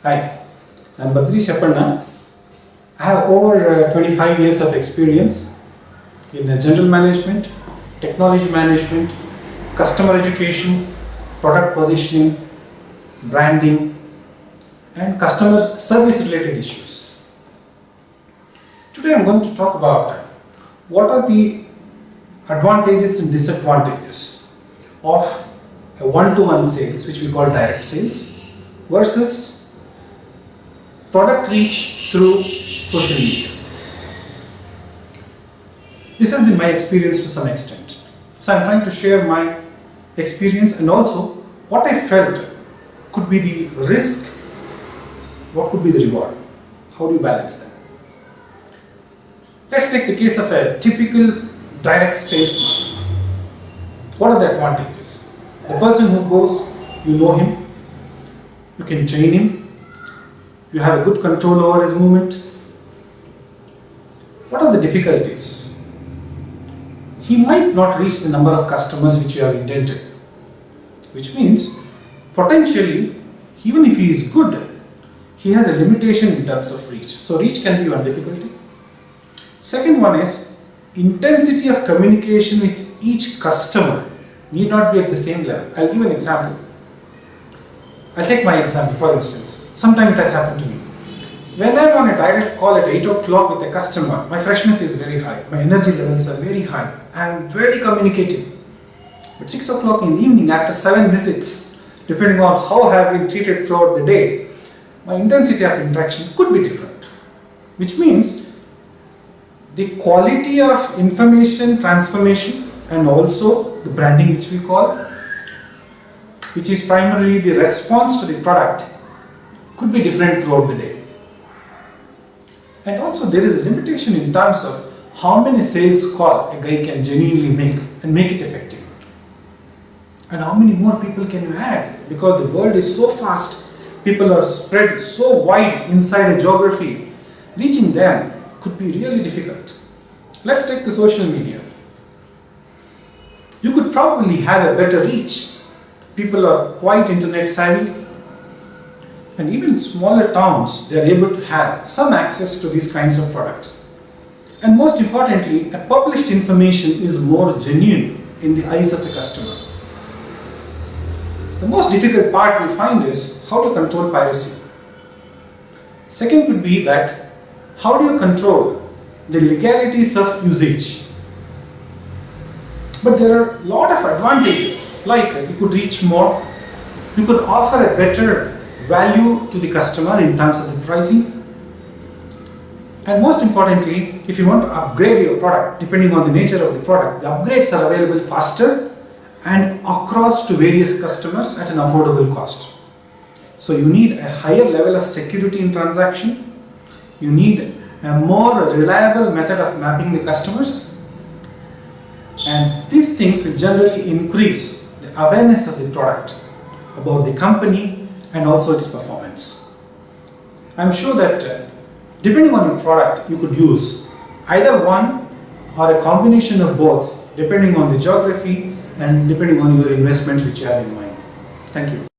Hi, I'm Badri Shepanna. I have over 25 years of experience in general management, technology management, customer education, product positioning, branding, and customer service related issues. Today I'm going to talk about what are the advantages and disadvantages of a one-to-one sales, which we call direct sales, versus product reach through social media. This has been my experience to some extent. So I'm trying to share my experience and also what I felt could be the risk, what could be the reward. How do you balance them? Let's take the case of a typical direct salesman. What are the advantages? The person who goes, you know him, you can train him, you have a good control over his movement. What are the difficulties? He might not reach the number of customers which you have intended, which means potentially, even if he is good, he has a limitation in terms of reach. So reach can be one difficulty. Second one is intensity of communication with each customer need not be at the same level. I'll give an example. I'll take my example for instance. Sometime it has happened to me. When I'm on a direct call at 8 o'clock with a customer, my freshness is very high, my energy levels are very high, I am very communicative. But 6 o'clock in the evening, after 7 visits, depending on how I have been treated throughout the day, my intensity of interaction could be different. Which means the quality of information transformation and also the branding which we call, which is primarily the response to the product, could be different throughout the day. And also there is a limitation in terms of how many sales calls a guy can genuinely make and make it effective. And how many more people can you add? Because the world is so fast, people are spread so wide inside a geography, reaching them could be really difficult. Let's take the social media. You could probably have a better reach. People are quite internet savvy, and even smaller towns, they are able to have some access to these kinds of products. And most importantly, a published information is more genuine in the eyes of the customer. The most difficult part we find is how to control piracy. Second would be that how do you control the legalities of usage? But there are a lot of advantages, like you could reach more, you could offer a better value to the customer in terms of the pricing, and most importantly, if you want to upgrade your product, depending on the nature of the product, the upgrades are available faster and across to various customers at an affordable cost. So you need a higher level of security in transaction, you need a more reliable method of mapping the customers, and these things will generally increase the awareness of the product, about the company, and also its performance. I'm sure that depending on your product, you could use either one or a combination of both, depending on the geography and depending on your investments which you have in mind. Thank you.